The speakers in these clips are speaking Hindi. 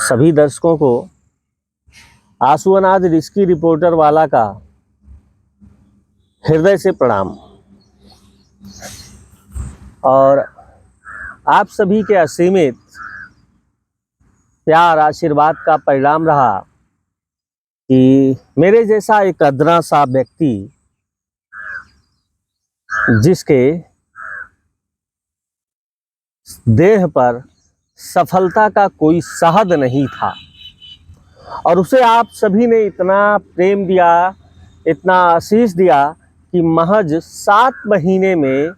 सभी दर्शकों को आंसू अनाज रिस्की रिपोर्टर वाला का हृदय से प्रणाम। और आप सभी के असीमित प्यार आशीर्वाद का परिणाम रहा कि मेरे जैसा एक अदना सा व्यक्ति, जिसके देह पर सफलता का कोई शहद नहीं था, और उसे आप सभी ने इतना प्रेम दिया, इतना आशीष दिया कि महज 7 महीने में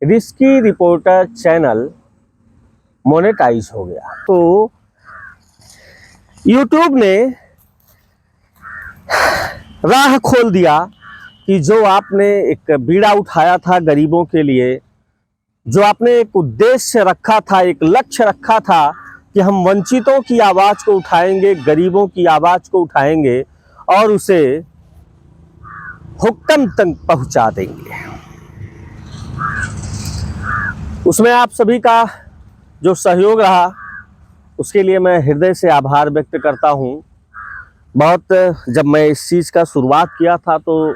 रिस्की रिपोर्टर चैनल मोनेटाइज हो गया। तो YouTube ने राह खोल दिया कि जो आपने एक बीड़ा उठाया था गरीबों के लिए, जो आपने एक उद्देश्य रखा था, एक लक्ष्य रखा था कि हम वंचितों की आवाज़ को उठाएंगे, गरीबों की आवाज़ को उठाएंगे और उसे हुक्म तक पहुंचा देंगे, उसमें आप सभी का जो सहयोग रहा उसके लिए मैं हृदय से आभार व्यक्त करता हूं। जब मैं इस चीज़ का शुरुआत किया था तो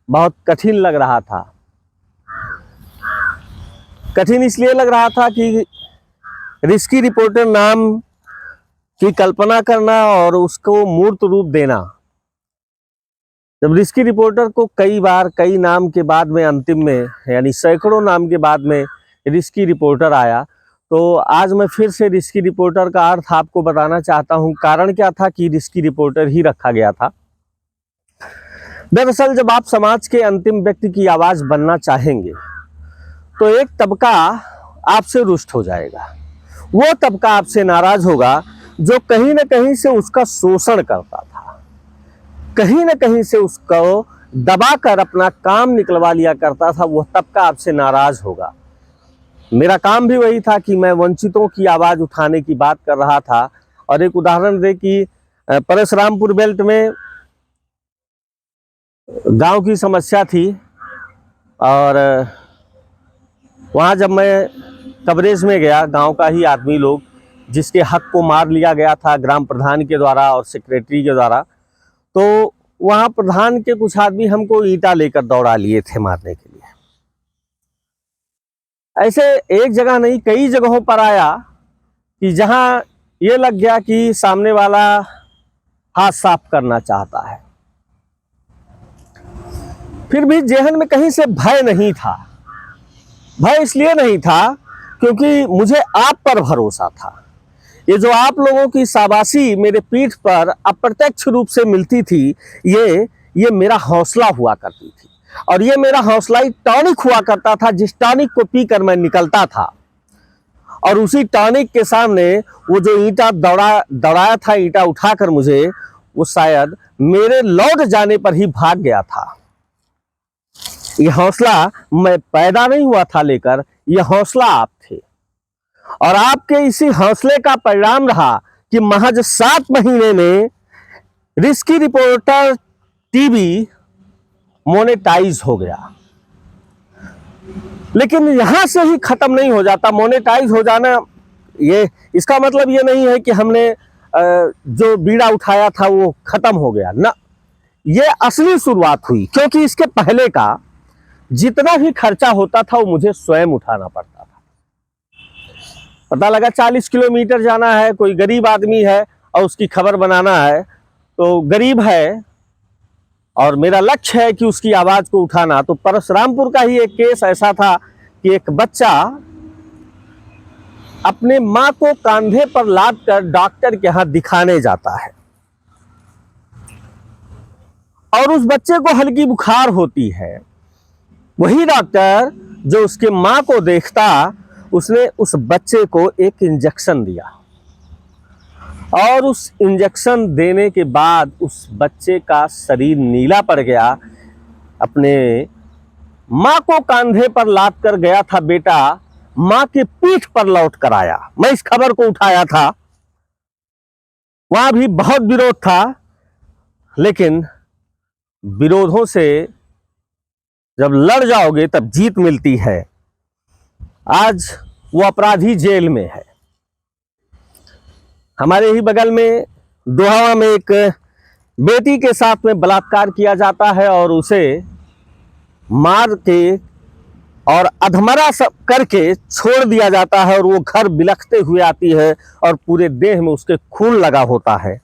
बहुत कठिन लग रहा था। कठिन इसलिए लग रहा था कि रिस्की रिपोर्टर नाम की कल्पना करना और उसको मूर्त रूप देना। जब रिस्की रिपोर्टर को कई बार कई नाम के बाद में अंतिम में यानी सैकड़ों नाम के बाद में रिस्की रिपोर्टर आया, तो आज मैं फिर से रिस्की रिपोर्टर का अर्थ आपको बताना चाहता हूं। कारण क्या था कि रिस्की रिपोर्टर ही रखा गया था। दरअसल जब आप समाज के अंतिम व्यक्ति की आवाज़ बनना चाहेंगे तो एक तबका आपसे रुष्ट हो जाएगा, वो तबका आपसे नाराज होगा जो कहीं ना कहीं से उसका शोषण करता था, कहीं ना कहीं से उसको दबाकर अपना काम निकलवा लिया करता था। वो तबका आपसे नाराज होगा। मेरा काम भी वही था कि मैं वंचितों की आवाज़ उठाने की बात कर रहा था। और एक उदाहरण दे कि परशुरामपुर बेल्ट में गांव की समस्या थी, और वहाँ जब मैं कवरेज में गया, गांव का ही आदमी लोग जिसके हक को मार लिया गया था ग्राम प्रधान के द्वारा और सेक्रेटरी के द्वारा, तो वहाँ प्रधान के कुछ आदमी हमको ईंटा लेकर दौड़ा लिए थे मारने के लिए। ऐसे एक जगह नहीं, कई जगहों पर आया कि जहाँ ये लग गया कि सामने वाला हाथ साफ करना चाहता है। फिर भी जेहन में कहीं से भय नहीं था। भय इसलिए नहीं था क्योंकि मुझे आप पर भरोसा था। ये जो आप लोगों की शाबाशी मेरे पीठ पर अप्रत्यक्ष रूप से मिलती थी, ये मेरा हौसला हुआ करती थी। और ये मेरा हौसला ही टॉनिक हुआ करता था, जिस टॉनिक को पीकर मैं निकलता था। और उसी टॉनिक के सामने वो जो ईंटा दौड़ाया था, ईंटा उठाकर मुझे, वो शायद मेरे लौट जाने पर ही भाग गया था। ये हौसला मैं पैदा नहीं हुआ था लेकर, ये हौसला आप थे। और आपके इसी हौसले का परिणाम रहा कि महज 7 महीने में रिस्की रिपोर्टर टीवी मोनेटाइज हो गया। लेकिन यहां से ही खत्म नहीं हो जाता। मोनेटाइज हो जाना, ये इसका मतलब ये नहीं है कि हमने जो बीड़ा उठाया था वो खत्म हो गया ना। ये असली शुरुआत हुई, क्योंकि इसके पहले का जितना भी खर्चा होता था वो मुझे स्वयं उठाना पड़ता था। पता लगा 40 किलोमीटर जाना है, कोई गरीब आदमी है और उसकी खबर बनाना है, तो गरीब है और मेरा लक्ष्य है कि उसकी आवाज़ को उठाना। तो परशुरामपुर का ही एक केस ऐसा था कि एक बच्चा अपने माँ को कंधे पर लाद कर डॉक्टर के यहाँ दिखाने जाता है, और उस बच्चे को हल्की बुखार होती है। वही डॉक्टर जो उसके माँ को देखता, उसने उस बच्चे को एक इंजेक्शन दिया, और उस इंजेक्शन देने के बाद उस बच्चे का शरीर नीला पड़ गया। अपने माँ को कंधे पर लाद कर गया था बेटा, माँ के पीठ पर लौट कर आया। मैं इस खबर को उठाया था, वहां भी बहुत विरोध था, लेकिन विरोधों से जब लड़ जाओगे तब जीत मिलती है। आज वो अपराधी जेल में है। हमारे ही बगल में दोहावा में एक बेटी के साथ में बलात्कार किया जाता है और उसे मार के और अधमरा सब करके छोड़ दिया जाता है, और वो घर बिलखते हुए आती है और पूरे देह में उसके खून लगा होता है।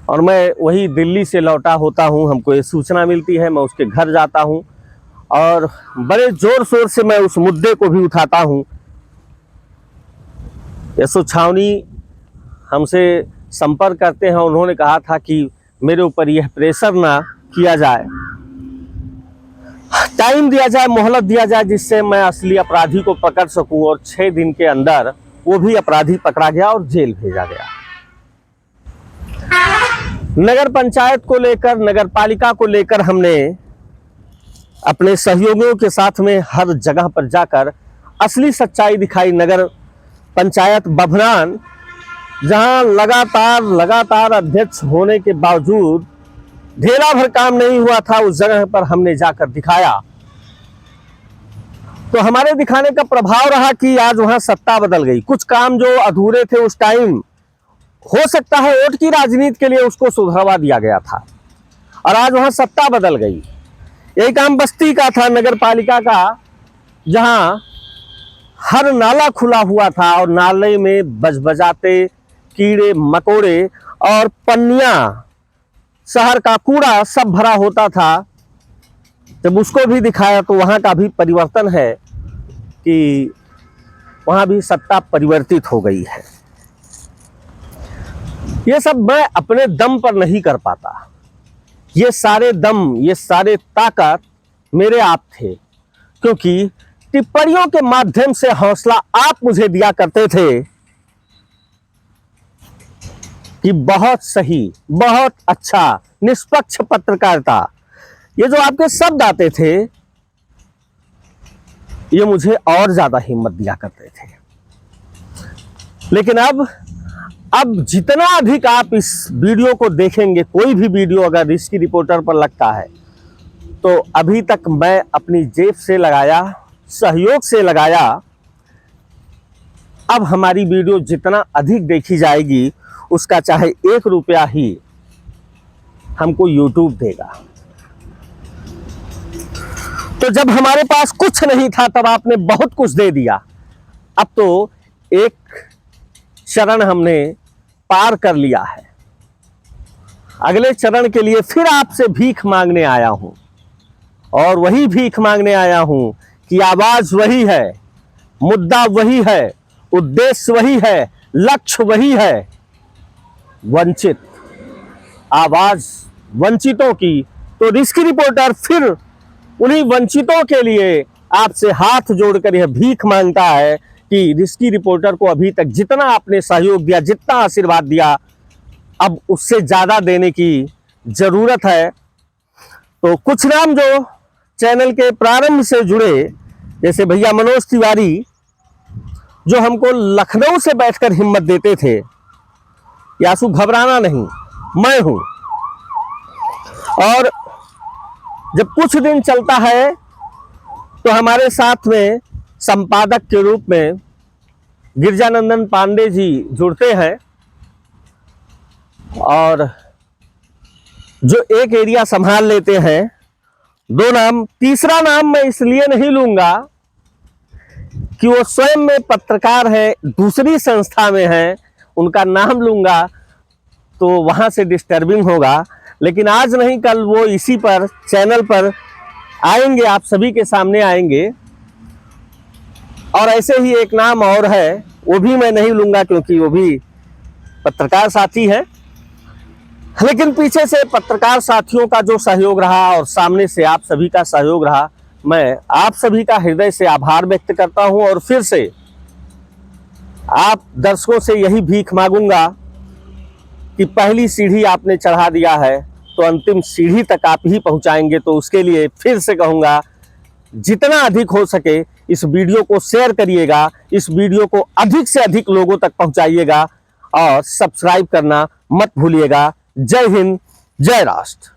और मैं वही दिल्ली से लौटा होता हूँ, हमको ये सूचना मिलती है, मैं उसके घर जाता हूँ और बड़े जोर शोर से मैं उस मुद्दे को भी उठाता हूँ। एसओ छावनी हमसे संपर्क करते हैं, उन्होंने कहा था कि मेरे ऊपर यह प्रेशर ना किया जाए, टाइम दिया जाए, मोहलत दिया जाए, जिससे मैं असली अपराधी को पकड़ सकूं। और 6 दिन के अंदर वो भी अपराधी पकड़ा गया और जेल भेजा गया। नगर पंचायत को लेकर, नगर पालिका को लेकर हमने अपने सहयोगियों के साथ में हर जगह पर जाकर असली सच्चाई दिखाई। नगर पंचायत बभनान, जहां लगातार अध्यक्ष होने के बावजूद ढेला भर काम नहीं हुआ था, उस जगह पर हमने जाकर दिखाया। तो हमारे दिखाने का प्रभाव रहा कि आज वहां सत्ता बदल गई। कुछ काम जो अधूरे थे उस टाइम, हो सकता है वोट की राजनीति के लिए उसको सुधरवा दिया गया था, और आज वहां सत्ता बदल गई। यही काम बस्ती का था, नगर पालिका का, जहां हर नाला खुला हुआ था और नाले में बजबजाते कीड़े मकोड़े और पन्नियां, शहर का कूड़ा सब भरा होता था। जब उसको भी दिखाया तो वहां का भी परिवर्तन है कि वहां भी सत्ता परिवर्तित हो गई है। ये सब मैं अपने दम पर नहीं कर पाता। ये सारे दम, ये सारे ताकत मेरे आप थे, क्योंकि टिप्पणियों के माध्यम से हौसला आप मुझे दिया करते थे कि बहुत सही, बहुत अच्छा, निष्पक्ष पत्रकारिता, ये जो आपके शब्द आते थे, ये मुझे और ज्यादा हिम्मत दिया करते थे। लेकिन अब जितना अधिक आप इस वीडियो को देखेंगे, कोई भी वीडियो अगर रिस्की रिपोर्टर पर लगता है, तो अभी तक मैं अपनी जेब से लगाया, सहयोग से लगाया, अब हमारी वीडियो जितना अधिक देखी जाएगी, उसका चाहे 1 रुपया ही हमको यूट्यूब देगा। तो जब हमारे पास कुछ नहीं था, तब आपने बहुत कुछ दे दिया। अब तो एक चरण हमने पार कर लिया है, अगले चरण के लिए फिर आपसे भीख मांगने आया हूं। और वही भीख मांगने आया हूं कि आवाज वही है, मुद्दा वही है, उद्देश्य वही है, लक्ष्य वही है, वंचित, आवाज वंचितों की। तो रिस्की रिपोर्टर फिर उन्हीं वंचितों के लिए आपसे हाथ जोड़कर यह भीख मांगता है कि रिस्की रिपोर्टर को अभी तक जितना आपने सहयोग दिया, जितना आशीर्वाद दिया, अब उससे ज्यादा देने की जरूरत है। तो कुछ नाम जो चैनल के प्रारंभ से जुड़े, जैसे भैया मनोज तिवारी, जो हमको लखनऊ से बैठकर हिम्मत देते थे, यासु घबराना नहीं, मैं हूं। और जब कुछ दिन चलता है तो हमारे साथ में संपादक के रूप में गिरजानंदन पांडे जी जुड़ते हैं, और जो एक एरिया संभाल लेते हैं। 2 नाम, तीसरा नाम मैं इसलिए नहीं लूंगा कि वो स्वयं में पत्रकार है, दूसरी संस्था में है, उनका नाम लूंगा तो वहां से डिस्टर्बिंग होगा। लेकिन आज नहीं कल वो इसी पर चैनल पर आएंगे, आप सभी के सामने आएंगे। और ऐसे ही एक नाम और है, वो भी मैं नहीं लूंगा क्योंकि वो भी पत्रकार साथी है। लेकिन पीछे से पत्रकार साथियों का जो सहयोग रहा और सामने से आप सभी का सहयोग रहा, मैं आप सभी का हृदय से आभार व्यक्त करता हूं। और फिर से आप दर्शकों से यही भीख मांगूंगा कि पहली सीढ़ी आपने चढ़ा दिया है तो अंतिम सीढ़ी तक आप ही पहुंचाएंगे। तो उसके लिए फिर से कहूंगा, जितना अधिक हो सके इस वीडियो को शेयर करिएगा, इस वीडियो को अधिक से अधिक लोगों तक पहुंचाइएगा और सब्सक्राइब करना मत भूलिएगा। जय हिंद, जय राष्ट्र।